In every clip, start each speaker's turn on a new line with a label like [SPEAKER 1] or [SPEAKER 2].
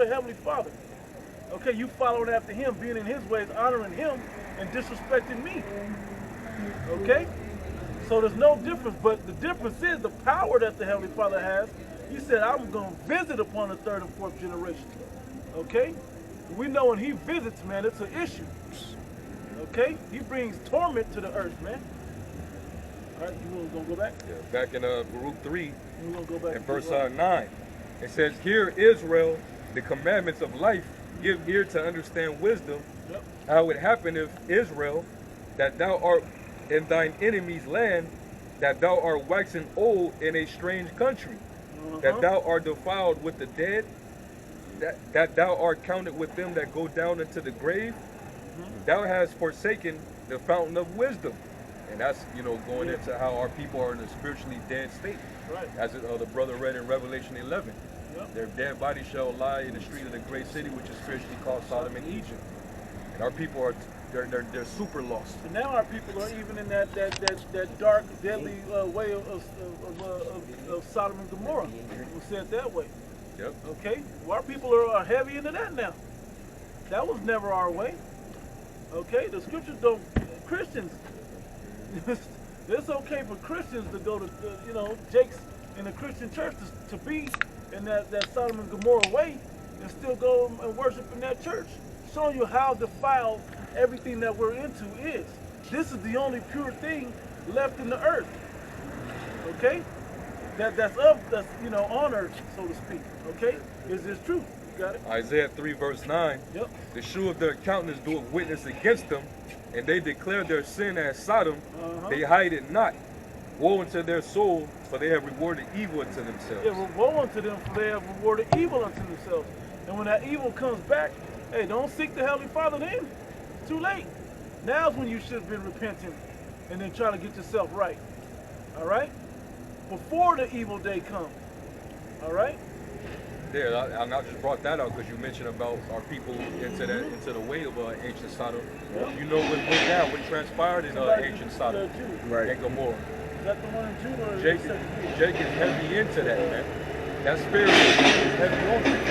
[SPEAKER 1] the Heavenly Father. Okay, you following after him, being in his ways, honoring him, and disrespecting me. Okay? So there's no difference, but the difference is the power that the Heavenly Father has. He said, I'm going to visit upon the third and fourth generation. Okay? We know when he visits, man, it's an issue. Okay? He brings torment to the earth, man. All right, you want to go back?
[SPEAKER 2] Yeah, back in Baruch 3,
[SPEAKER 1] Go back
[SPEAKER 2] in verse 9, it says, Hear, Israel, the commandments of life, give ear to understand wisdom.
[SPEAKER 1] Yep.
[SPEAKER 2] How it happened if Israel, that thou art in thine enemy's land, that thou art waxen old in a strange country, that thou art defiled with the dead, that thou art counted with them that go down into the grave. Thou hast forsaken the fountain of wisdom. And that's, going into how our people are in a spiritually dead state.
[SPEAKER 1] Right.
[SPEAKER 2] As the brother read in Revelation 11.
[SPEAKER 1] Yep.
[SPEAKER 2] Their dead bodies shall lie in the street of the great city, which is spiritually called Sodom and Egypt. And our people are, they're super lost.
[SPEAKER 1] And now our people are even in that dark, deadly way of Sodom and Gomorrah. We'll say it that way.
[SPEAKER 2] Yep.
[SPEAKER 1] Okay? Well, our people are heavy into that now. That was never our way. Okay? The scriptures don't, Christians, it's okay for Christians to go to, Jake's in the Christian church to be in that Sodom and Gomorrah way and still go and worship in that church. Showing you how defiled everything that we're into is. This is the only pure thing left in the earth. Okay? That's on earth, so to speak. Okay? Is this truth? You got it?
[SPEAKER 2] Isaiah 3 verse 9.
[SPEAKER 1] Yep.
[SPEAKER 2] The shoe of their countenance doeth witness against them, and they declare their sin as Sodom. They hide it not. Woe unto their soul, for they have rewarded evil unto themselves.
[SPEAKER 1] Yeah, well, woe unto them, for they have rewarded evil unto themselves. And when that evil comes back, hey, don't seek the Heavenly Father then. It's too late. Now's when you should have been repenting and then trying to get yourself right. All right? Before the evil day comes. All right?
[SPEAKER 2] Yeah, I just brought that out because you mentioned about our people into the way of ancient Sodom.
[SPEAKER 1] Yep.
[SPEAKER 2] You know what went down, what transpired in ancient Sodom and Gomorrah.
[SPEAKER 1] Is that the one and two? Or
[SPEAKER 2] Jake is heavy into that, man. That spirit is heavy on it.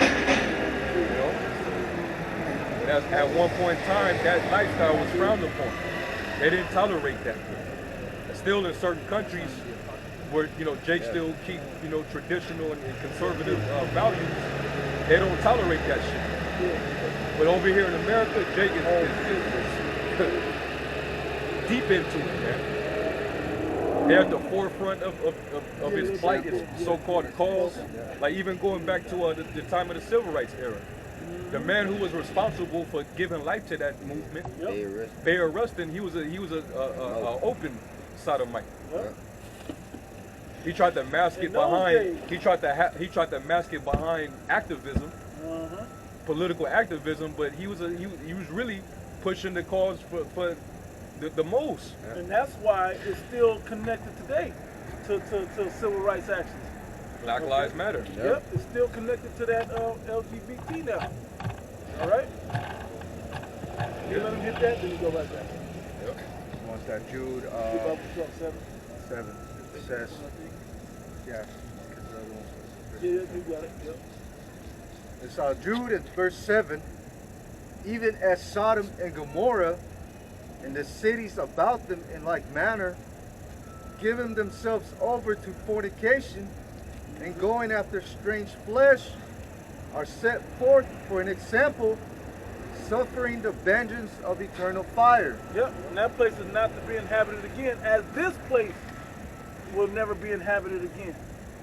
[SPEAKER 2] And at one point in time, that lifestyle was frowned upon. They didn't tolerate that. And still in certain countries where, Jake still keep, traditional and conservative values, they don't tolerate that shit. But over here in America, Jake is deep into it, man. They're at the forefront of his plight, his so-called cause. Like even going back to the time of the civil rights era. The man who was responsible for giving life to that movement, Bayard Rustin, he was a open sodomite.
[SPEAKER 1] Yep.
[SPEAKER 2] He tried to mask it behind. He tried to mask it behind activism, political activism. But he was really pushing the cause for the most.
[SPEAKER 1] And that's why it's still connected today to civil rights actions.
[SPEAKER 2] Black Lives Matter.
[SPEAKER 1] Yep, it's still connected to that LGBT now. All right? You let him hit that, then you go right back.
[SPEAKER 2] Yep.
[SPEAKER 3] Once that Jude 7 says, yeah,
[SPEAKER 1] you got it. Yep.
[SPEAKER 3] It's Jude in verse 7. Even as Sodom and Gomorrah and the cities about them in like manner, giving themselves over to fornication and going after strange flesh, are set forth for an example, suffering the vengeance of eternal fire.
[SPEAKER 1] Yep, and that place is not to be inhabited again, as this place will never be inhabited again.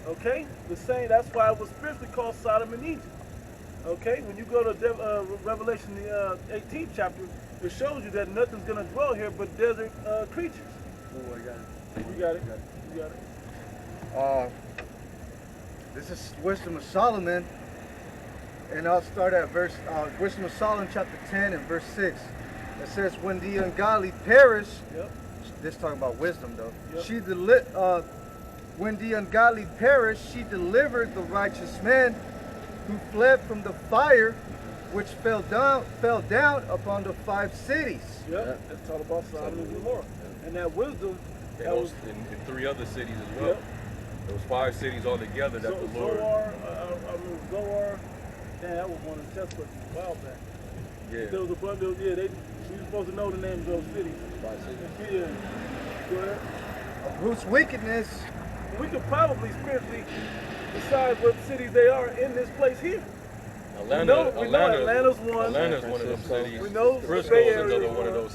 [SPEAKER 1] Okay? The same, that's why it was spiritually called Sodom and Egypt. Okay? When you go to Revelation, the 18th chapter, it shows you that nothing's going to dwell here but desert creatures.
[SPEAKER 3] Oh, I got it.
[SPEAKER 1] You got it. You got it.
[SPEAKER 3] This is Wisdom of Solomon, and I'll start at Wisdom of Solomon chapter 10 and verse 6. It says, when the ungodly perish, this is talking about wisdom though, when the ungodly perish, she delivered the righteous man who fled from the fire which fell down upon the 5 cities.
[SPEAKER 1] Yep, it's all about Sodom and Gomorrah. And that wisdom,
[SPEAKER 2] that was in 3 other cities as well.
[SPEAKER 1] Yep.
[SPEAKER 2] There was 5 cities altogether that the Lord.
[SPEAKER 1] Zoar, Damn, that was one of the test questions a while back.
[SPEAKER 2] Yeah.
[SPEAKER 1] There was a bunch of, we were supposed to know the names of those cities. Yeah. Go ahead.
[SPEAKER 3] Whose wickedness
[SPEAKER 1] We could probably spiritually decide what cities they are in this place here.
[SPEAKER 2] Atlanta,
[SPEAKER 1] we know Atlanta's one.
[SPEAKER 2] Atlanta's one of them cities.
[SPEAKER 1] We know
[SPEAKER 2] Frisco's
[SPEAKER 1] Bay Area
[SPEAKER 2] another
[SPEAKER 1] is
[SPEAKER 2] one of
[SPEAKER 1] one.
[SPEAKER 2] those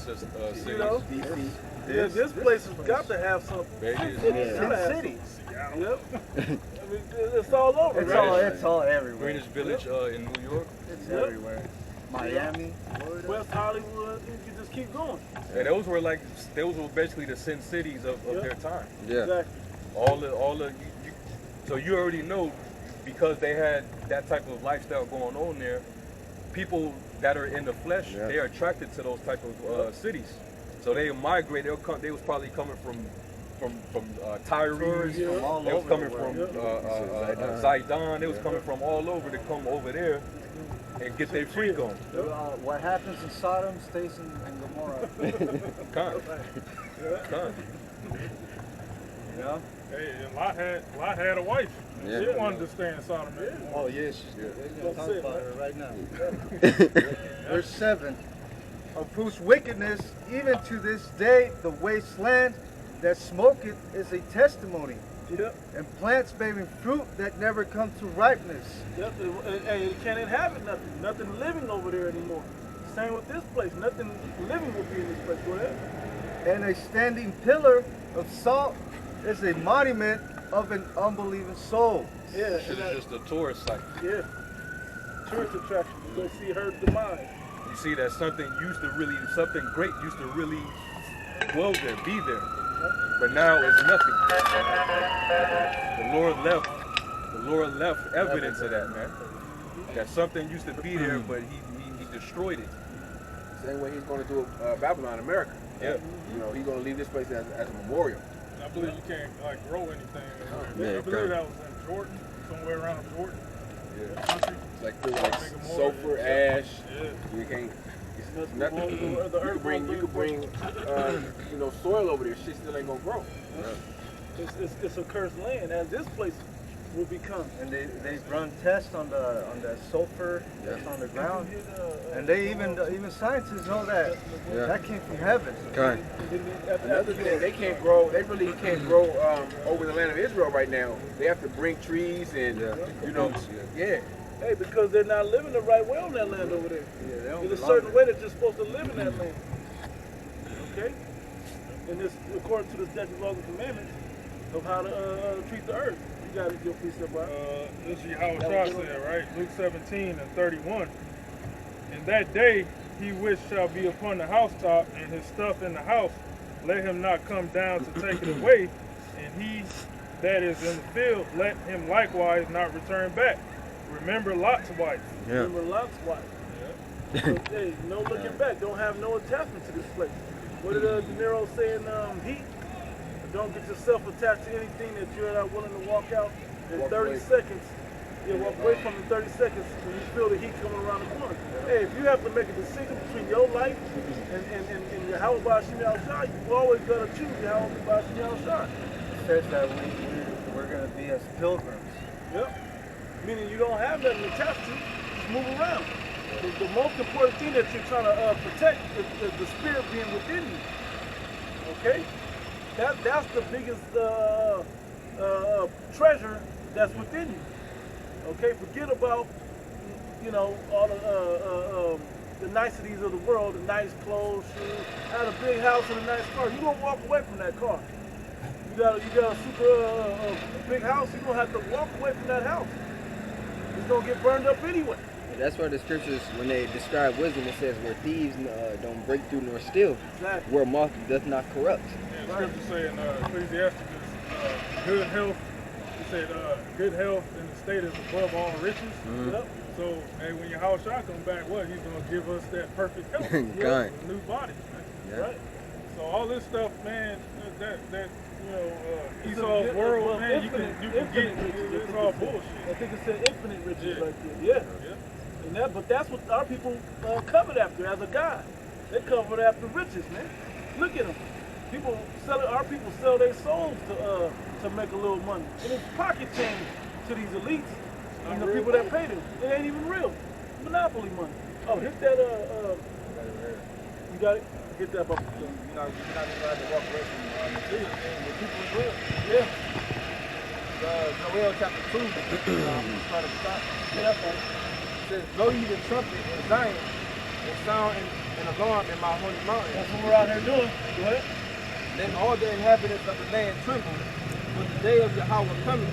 [SPEAKER 2] cities.
[SPEAKER 1] You know? Yeah, this place has got to have some.
[SPEAKER 2] Vegas.
[SPEAKER 3] cities.
[SPEAKER 1] Yep. I mean, it's all over,
[SPEAKER 3] It's
[SPEAKER 1] right?
[SPEAKER 3] all everywhere.
[SPEAKER 2] Greenwich Village in New York.
[SPEAKER 3] It's
[SPEAKER 1] Yep.
[SPEAKER 3] everywhere. Miami.
[SPEAKER 1] West Hollywood, you can just keep going.
[SPEAKER 2] And those were basically the sin cities of
[SPEAKER 1] Yep.
[SPEAKER 2] their time.
[SPEAKER 4] Yeah.
[SPEAKER 1] Exactly.
[SPEAKER 2] So you already know, because they had that type of lifestyle going on there, people that are in the flesh,
[SPEAKER 4] Yeah.
[SPEAKER 2] they are attracted to those type of cities. So they migrate. They was probably coming from Tyre.
[SPEAKER 3] Tourists from all
[SPEAKER 2] They was
[SPEAKER 3] over
[SPEAKER 2] coming
[SPEAKER 3] the
[SPEAKER 2] from
[SPEAKER 3] world.
[SPEAKER 2] Zidon. They was coming from all over to come over there and get their freak on.
[SPEAKER 3] What happens in Sodom stays in Gomorrah.
[SPEAKER 2] Con.
[SPEAKER 3] You know?
[SPEAKER 5] Hey, and Lot had a wife.
[SPEAKER 4] Yeah.
[SPEAKER 5] She wanted to stay in Sodom.
[SPEAKER 3] Oh yes, they're
[SPEAKER 1] Don't
[SPEAKER 3] gonna
[SPEAKER 1] say
[SPEAKER 3] talk
[SPEAKER 1] it,
[SPEAKER 3] about
[SPEAKER 1] man.
[SPEAKER 3] her right now. Verse 7. Of whose wickedness, even to this day, the wasteland that smoketh is a testimony,
[SPEAKER 1] Yep.
[SPEAKER 3] and plants bearing fruit that never come to ripeness.
[SPEAKER 1] Yep. Hey, it can't inhabit nothing. Nothing living over there anymore. Same with this place. Nothing living will be in this place. Go ahead.
[SPEAKER 3] And a standing pillar of salt is a monument of an unbelieving soul.
[SPEAKER 1] Yeah.
[SPEAKER 2] Shit is just a tourist site.
[SPEAKER 1] Yeah. Tourist attraction. You go see her demise.
[SPEAKER 2] You see that something great used to really dwell there, be there. But now it's nothing. The Lord left evidence of that, man. That something used to be there, but he destroyed it.
[SPEAKER 4] Same way he's going to do Babylon, America.
[SPEAKER 2] Yeah.
[SPEAKER 4] You know, he's going to leave this place as a memorial.
[SPEAKER 5] I believe you can't like grow anything.
[SPEAKER 4] Yeah,
[SPEAKER 5] I believe that was in Jordan, somewhere around Jordan.
[SPEAKER 4] Yeah.
[SPEAKER 5] Country.
[SPEAKER 4] It's like through like
[SPEAKER 5] Big memorial.
[SPEAKER 4] sulfur, ash.
[SPEAKER 5] Yeah.
[SPEAKER 4] You can't.
[SPEAKER 1] Nothing
[SPEAKER 4] Nothing.
[SPEAKER 1] wrong with the
[SPEAKER 4] You
[SPEAKER 1] earth
[SPEAKER 4] could bring, soil over there. Shit still ain't gonna grow.
[SPEAKER 1] It's a cursed land, as this place will become.
[SPEAKER 3] And they run tests on the sulfur that's on the ground. And they even scientists know that that came from heaven.
[SPEAKER 4] Okay. Another thing, they can't grow. They really can't grow over the land of Israel right now. They have to bring trees and yeah.
[SPEAKER 1] Hey, because they're not living the right way on that land over there.
[SPEAKER 3] Yeah, they don't
[SPEAKER 1] There's a
[SPEAKER 3] belong
[SPEAKER 1] certain
[SPEAKER 3] there.
[SPEAKER 1] way that you're supposed to live in that land. Okay? And this, according to the statutes, laws, and commandments of how to treat the earth. You got your precept, right?
[SPEAKER 5] This is how Shah said, right? Luke 17:31. In that day, he which shall be upon the housetop and his stuff in the house, let him not come down to take it away. And he that is in the field, let him likewise not return back. Remember Lot's wife.
[SPEAKER 4] Yeah.
[SPEAKER 1] Remember Lot's wife. So, hey, no looking back. Don't have no attachment to this place. What did De Niro say in Heat? Don't get yourself attached to anything that you're not willing to walk out in
[SPEAKER 4] Walk
[SPEAKER 1] 30
[SPEAKER 4] away.
[SPEAKER 1] seconds. Yeah, walk away from in 30 seconds when you feel the heat coming around the corner. Hey, if you have to make a decision between your life and your Yahweh Bashim Shah, you always got to choose Yahweh Bashim Shah.
[SPEAKER 3] It says that we're going to be as pilgrims.
[SPEAKER 1] Yep. Meaning you don't have nothing attached to, just move around. The most important thing that you're trying to protect is the spirit being within you. Okay? That's the biggest treasure that's within you. Okay? Forget about, all the niceties of the world, the nice clothes, shoes, have a big house and a nice car. You're going to walk away from that car. You got a super big house, you're going to have to walk away from that house. It's going to get burned up anyway.
[SPEAKER 6] That's why the scriptures, when they describe wisdom, it says where thieves don't break through nor steal,
[SPEAKER 1] Exactly.
[SPEAKER 6] where moth doth not corrupt.
[SPEAKER 5] And scripture say in Ecclesiastes, good health. He said, good health in the state is above all riches.
[SPEAKER 1] Yep.
[SPEAKER 5] So, hey, when your house shot come back, what? He's gonna give us that perfect health,
[SPEAKER 4] God.
[SPEAKER 5] new bodies, man.
[SPEAKER 4] Yeah.
[SPEAKER 1] Right?
[SPEAKER 5] So all this stuff, man, that
[SPEAKER 1] It's
[SPEAKER 5] Esau's
[SPEAKER 1] a-
[SPEAKER 5] world,
[SPEAKER 1] well,
[SPEAKER 5] man, you can
[SPEAKER 1] infinite
[SPEAKER 5] get,
[SPEAKER 1] riches,
[SPEAKER 5] it's all bullshit.
[SPEAKER 1] I think it said infinite riches
[SPEAKER 5] Yeah.
[SPEAKER 1] right there. Yeah.
[SPEAKER 5] Yeah.
[SPEAKER 1] But that's what our people covered after as a God. They covered after riches, man. Look at them. Our people sell their souls to make a little money. And it's pocket change to these elites. and the people that pay them. It ain't even real. Monopoly money. Oh, hit that, you got it? Get that bubble.
[SPEAKER 4] You're not even going to walk away from material things with people as well.
[SPEAKER 1] Yeah.
[SPEAKER 4] Joel chapter 2, start at the top.
[SPEAKER 1] Yeah, that's fine.
[SPEAKER 4] It says, blow ye the trumpet in Zion, and sound an alarm in my holy mountain.
[SPEAKER 1] That's what we're out here doing. Go ahead.
[SPEAKER 4] Then all the inhabitants of the land tremble, for the day of Yahweh coming,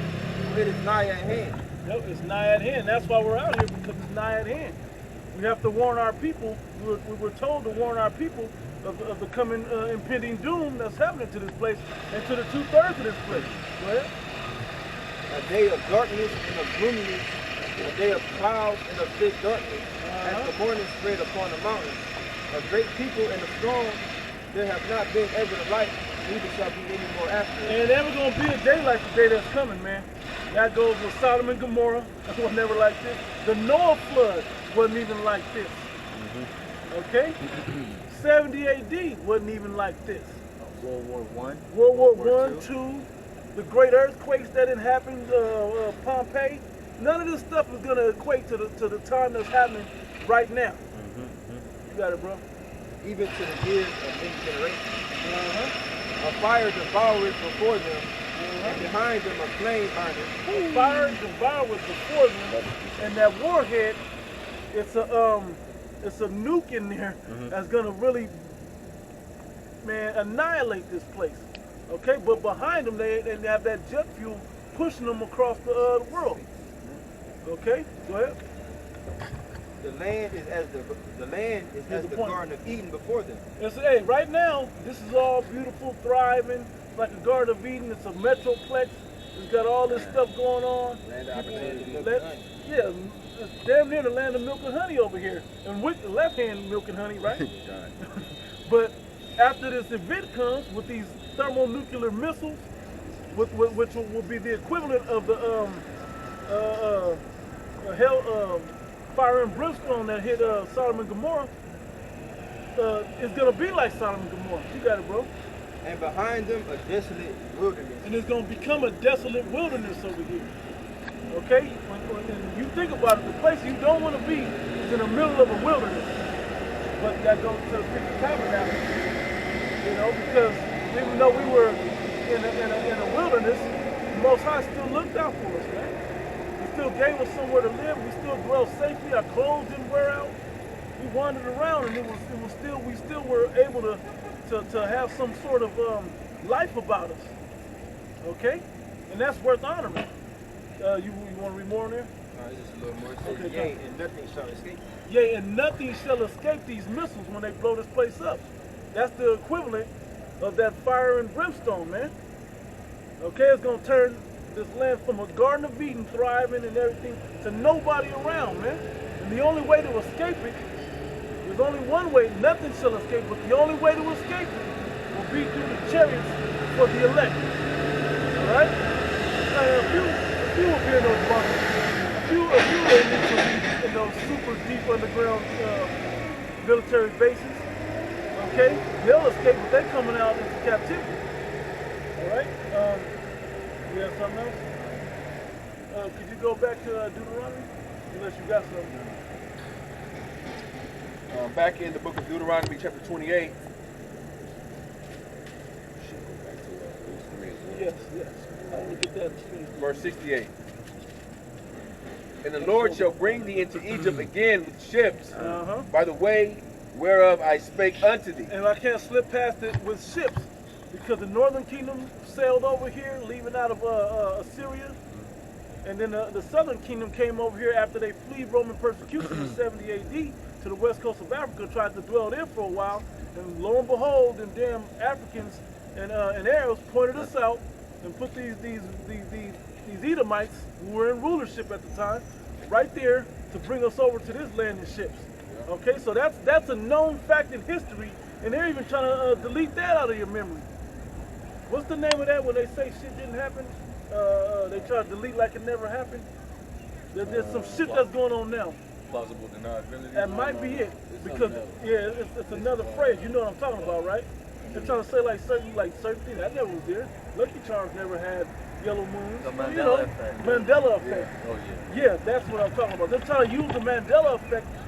[SPEAKER 4] for it is nigh at hand.
[SPEAKER 1] Yep, it's nigh at hand. That's why we're out here, because it's nigh at hand. We have to warn our people. We were told to warn our people of the coming impending doom that's happening to this place and to the 2/3 of this place. Go ahead.
[SPEAKER 4] A day of darkness and of gloominess, a day of clouds and of thick darkness, as the morning spread upon the mountains. A great people and a strong, there have not been ever the light, neither shall be any more after.
[SPEAKER 1] And never gonna be a day like the day that's coming, man. That goes with Sodom and Gomorrah. That was never like this. The Noah flood wasn't even like this. Okay? 70 AD wasn't even like this.
[SPEAKER 3] World War I.
[SPEAKER 1] World War I, II, the great earthquakes that had happened, Pompeii. None of this stuff is gonna equate to the time that's happening right now. You got it, bro.
[SPEAKER 4] Even to the years of many generations. A fire devoureth before them, and behind them a flame burneth.
[SPEAKER 1] A fire devoureth before them, and that warhead, it's a nuke in there that's gonna really, man, annihilate this place. Okay, but behind them they have that jet fuel pushing them across the world. Okay, go ahead.
[SPEAKER 4] The land is as the Garden of Eden before them.
[SPEAKER 1] It's, hey, right now this is all beautiful, thriving. It's like a Garden of Eden. It's a metroplex. It's got all this stuff going on.
[SPEAKER 4] Land of opportunity.
[SPEAKER 1] Yeah, it's damn near the land of milk and honey over here. And with the left hand, milk and honey, right? But after this event comes with these thermonuclear missiles, which will be the equivalent of the fire and brimstone that hit Sodom and Gomorrah, it's gonna be like Sodom and Gomorrah. You got it, bro.
[SPEAKER 4] And behind them a desolate wilderness.
[SPEAKER 1] And it's gonna become a desolate wilderness over here. Okay? When you think about it, the place you don't want to be is in the middle of a wilderness. But that goes to the Feast of Tabernacles. You know, because even though we were in a wilderness, the Most High still looked out for us, man. He still gave us somewhere to live. We still dwelled safely. Our clothes didn't wear out. We wandered around, and we still were able to have some sort of life about us. Okay, and that's worth honoring. You want to read more on there?
[SPEAKER 4] It's just a little more. It says,
[SPEAKER 1] Okay,
[SPEAKER 4] yea, and nothing shall escape.
[SPEAKER 1] Yea, and nothing shall escape these missiles when they blow this place up. That's the equivalent of that fire and brimstone, man. Okay, it's gonna turn this land from a Garden of Eden, thriving and everything, to nobody around, man. And the only way to escape it, there's only one way. Nothing shall escape, but the only way to escape it will be through the chariots for the elect. All right? If you will be in those bunkers, if you really need to be in those super deep underground military bases, okay, they'll escape, but they're coming out into captivity. All right? You have something else? Could you go back to Deuteronomy? Unless you got something.
[SPEAKER 4] Back in the book of Deuteronomy, chapter 28.
[SPEAKER 1] Yes. I want to get that.
[SPEAKER 4] Verse 68. And the Lord shall bring thee into Egypt again with ships, by the way whereof I spake unto thee.
[SPEAKER 1] And I can't slip past it with ships, because the northern kingdom sailed over here, leaving out of Assyria. And then the southern kingdom came over here after they fled Roman persecution in 70 AD to the west coast of Africa, tried to dwell there for a while. And lo and behold, them damn Africans and Arabs pointed us out and put these Edomites, who were in rulership at the time, right there to bring us over to this land in ships. Okay, so that's a known fact in history, and they're even trying to delete that out of your memory. What's the name of that when they say shit didn't happen? They try to delete like it never happened. There's some shit that's going on now.
[SPEAKER 2] Plausible deniability.
[SPEAKER 1] That might be it, because it's another phrase. You know what I'm talking about, right? They're trying to say like certain things. That never was there. Lucky Charms never had yellow moons.
[SPEAKER 7] The Mandela
[SPEAKER 1] you know,
[SPEAKER 7] effect.
[SPEAKER 1] Mandela effect.
[SPEAKER 7] Oh, yeah.
[SPEAKER 1] Yeah, that's what I'm talking about. They're trying to use the Mandela effect